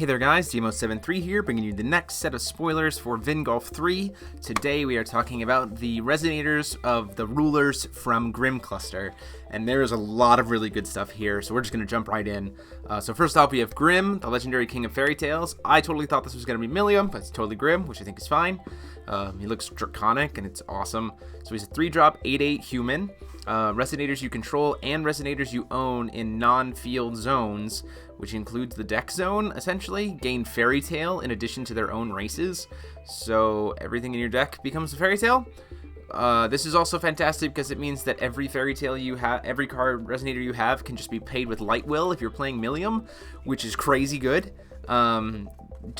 Hey there guys, Demo73 here, bringing you the next set of spoilers for Vingolf 3. Today we are talking about the resonators of the rulers from Grimm cluster, and there is a lot of really good stuff here, so we're just going to jump right in. So first off, we have Grimm, the legendary king of fairy tales. I totally thought this was going to be Millium, but it's totally Grimm, which I think is fine. He looks draconic, and it's awesome. So he's a 3-drop, 8/8 human. Resonators you control and resonators you own in non-field zones, which includes the deck zone, essentially, gain fairy tale in addition to their own races. So everything in your deck becomes a fairy tale. This is also fantastic because it means that every fairy tale you have, every card resonator you have can just be paid with light will if you're playing Millium, which is crazy good.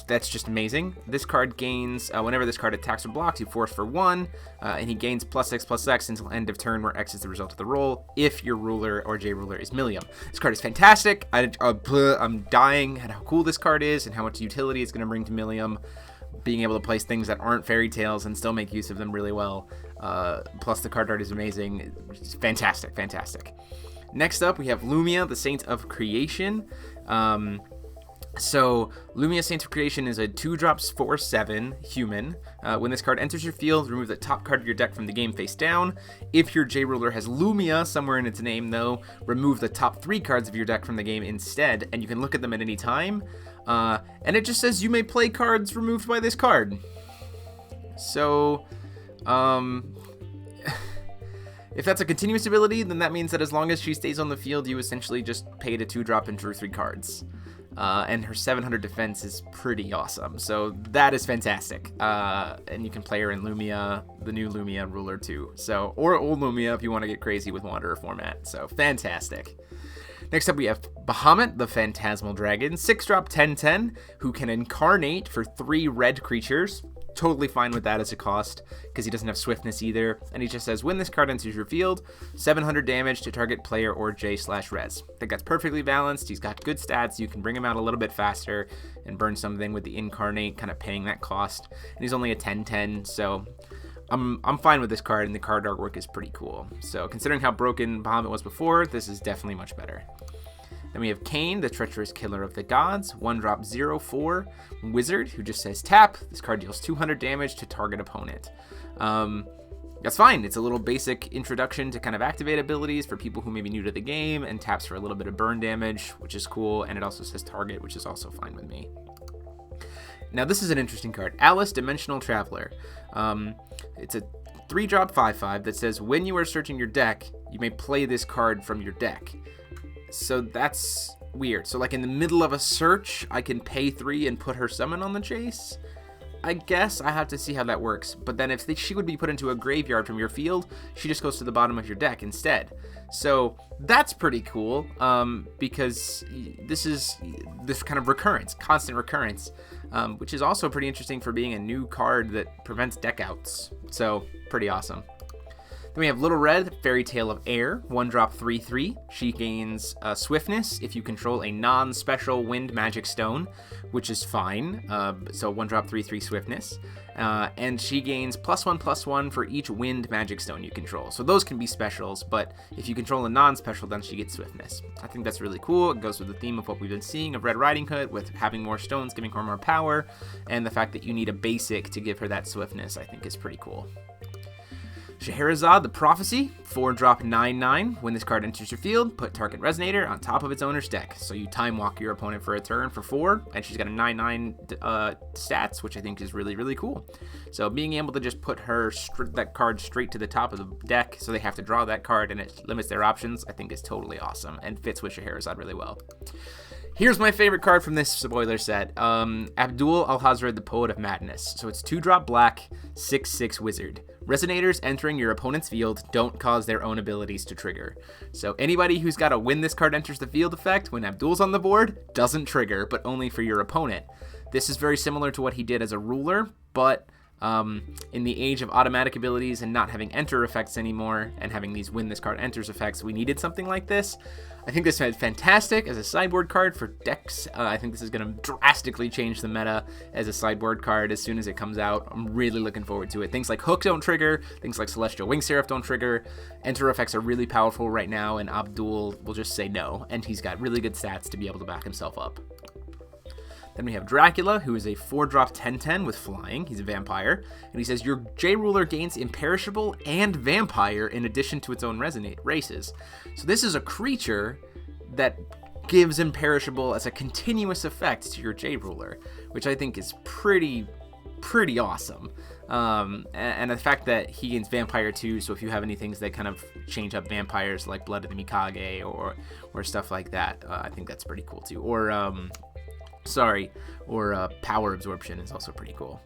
That's just amazing. This card gains, whenever this card attacks or blocks, you force for 1, and he gains +X/+X until end of turn, where X is the result of the roll, if your ruler or J ruler is Millium. This card is fantastic. I'm dying at how cool this card is and how much utility it's going to bring to Millium. Being able to place things that aren't fairy tales and still make use of them really well. Plus the card art is amazing. It's fantastic, fantastic. Next up, we have Lumia, the Saint of Creation. So, Lumia Saint of Creation is a 2-drop 4/7 human. When this card enters your field, remove the top card of your deck from the game face down. If your J ruler has Lumia somewhere in its name, though, remove the top 3 cards of your deck from the game instead, and you can look at them at any time. And it just says you may play cards removed by this card. So, if that's a continuous ability, then that means that as long as she stays on the field, you essentially just paid a 2-drop and drew 3 cards. And her 700 defense is pretty awesome. So that is fantastic. And you can play her in Lumia, the new Lumia ruler too. So, or old Lumia if you want to get crazy with Wanderer format. So fantastic. Next up we have Bahamut, the Phantasmal Dragon, 6-drop 10/10, who can incarnate for 3 red creatures. Totally fine with that as a cost, because he doesn't have swiftness either, and he just says, when this card enters your field, 700 damage to target player or J/res. I think that's perfectly balanced. He's got good stats. You can bring him out a little bit faster and burn something with the incarnate, kind of paying that cost, and he's only a 10/10, so I'm fine with this card, and the card artwork is pretty cool. So considering how broken Bahamut was before, this is definitely much better. Then we have Kane, the Treacherous Killer of the Gods, 1-drop 0/4 wizard, who just says tap. This card deals 200 damage to target opponent. That's fine. It's a little basic introduction to kind of activate abilities for people who may be new to the game, and taps for a little bit of burn damage, which is cool, and it also says target, which is also fine with me. Now this is an interesting card, Alice, Dimensional Traveler. It's a 3-drop 5/5 that says when you are searching your deck, you may play this card from your deck. So that's weird. So like in the middle of a search, I can pay 3 and put her summon on the chase? I guess I have to see how that works. But then if she would be put into a graveyard from your field, she just goes to the bottom of your deck instead. So that's pretty cool, because this is this kind of recurrence, constant recurrence, which is also pretty interesting for being a new card that prevents deck outs. So pretty awesome. Then we have Little Red, Fairy Tale of Air, 1-drop 3/3. She gains swiftness if you control a non-special wind magic stone, which is fine. So 1-drop 3/3 swiftness. And she gains +1/+1 for each wind magic stone you control. So those can be specials, but if you control a non-special, then she gets swiftness. I think that's really cool. It goes with the theme of what we've been seeing of Red Riding Hood, with having more stones, giving her more power, and the fact that you need a basic to give her that swiftness, I think is pretty cool. Scheherazade, the Prophecy, 4-drop 9/9. When this card enters your field, put target resonator on top of its owner's deck. So you time walk your opponent for a turn for 4, and she's got a 9/9 stats, which I think is really, really cool. So being able to just put that card straight to the top of the deck, so they have to draw that card and it limits their options, I think is totally awesome and fits with Scheherazade really well. Here's my favorite card from this spoiler set, Abdul Alhazred, the Poet of Madness. So it's 2-drop black, 6/6 wizard. Resonators entering your opponent's field don't cause their own abilities to trigger. So anybody who's got a when this card enters the field effect when Abdul's on the board doesn't trigger, but only for your opponent. This is very similar to what he did as a ruler, but in the age of automatic abilities and not having enter effects anymore, and having these when this card enters effects, we needed something like this. I think this is fantastic as a sideboard card for decks. I think this is going to drastically change the meta as a sideboard card as soon as it comes out. I'm really looking forward to it. Things like Hook don't trigger, things like Celestial Wing Seraph don't trigger. Enter effects are really powerful right now, and Abdul will just say no, and he's got really good stats to be able to back himself up. Then we have Dracula, who is a 4-drop 10/10 with flying. He's a vampire. And he says, your J-Ruler gains imperishable and vampire in addition to its own resonate races. So this is a creature that gives imperishable as a continuous effect to your J-Ruler, which I think is pretty awesome. And the fact that he gains vampire too, so if you have any things that kind of change up vampires like Blood of the Mikage or stuff like that, I think that's pretty cool too. Or power absorption is also pretty cool.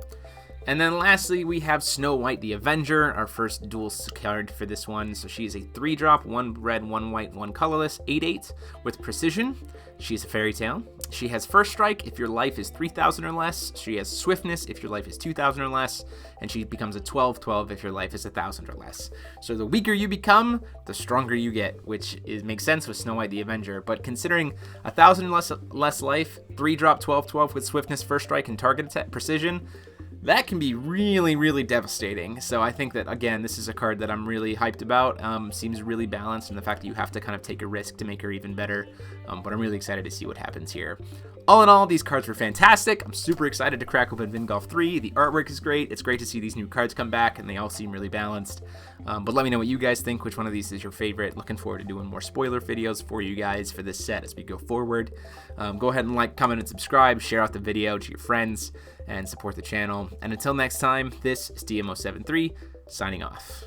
And then lastly, we have Snow White the Avenger, our first dual card for this one. So she is a 3-drop, 1 red, 1 white, 1 colorless, 8/8 with precision. She's a fairy tale. She has first strike if your life is 3,000 or less. She has swiftness if your life is 2,000 or less. And she becomes a 12/12 if your life is 1,000 or less. So the weaker you become, the stronger you get, which makes sense with Snow White the Avenger. But considering 1,000 less life, 3-drop, 12/12 with swiftness, first strike, and target attack precision, that can be really devastating. So I think that, again, this is a card that I'm really hyped about. Seems really balanced, and the fact that you have to kind of take a risk to make her even better. But I'm really excited to see what happens here. All in all, these cards were fantastic. I'm super excited to crack open Vingolf 3. The artwork is great. It's great to see these new cards come back, and they all seem really balanced. But let me know what you guys think, which one of these is your favorite. Looking forward to doing more spoiler videos for you guys for this set as we go forward. Go ahead and like, comment, and subscribe. Share out the video to your friends and support the channel. And until next time, this is DMO73 signing off.